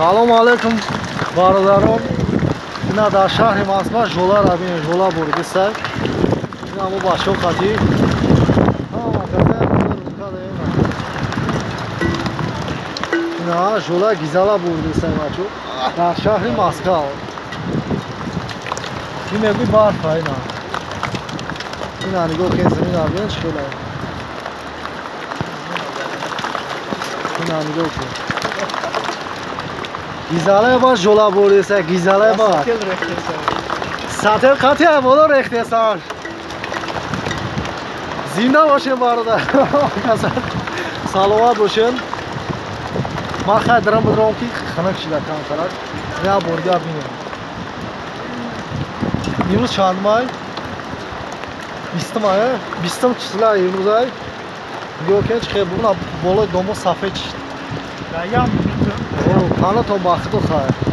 Салом алейкум, бародарон. Ина дар шаҳри Москва жолара бинед, жола бурдиса. Ина мо башо хати. Ина жола гизала бурдиса бачо. Дар шаҳри Москва. Ин мегӯи барфа ина. Ина нигоҳ кен замина бинед школа. Ина нигоҳ кен. Gizale baş jola borisa, gizale baş. Satel katya bolo rektesan. Zinda boşun barada. Salovat boşun. Marka dram budrom ki khanak shida kankalar. Ya borga binin. Yunus Çanmay. Bistim aya. Bistim çizla Yunus ay. Gökenç ke buna bolo domo safeç. Ya yam. Kana to baxtı xayr.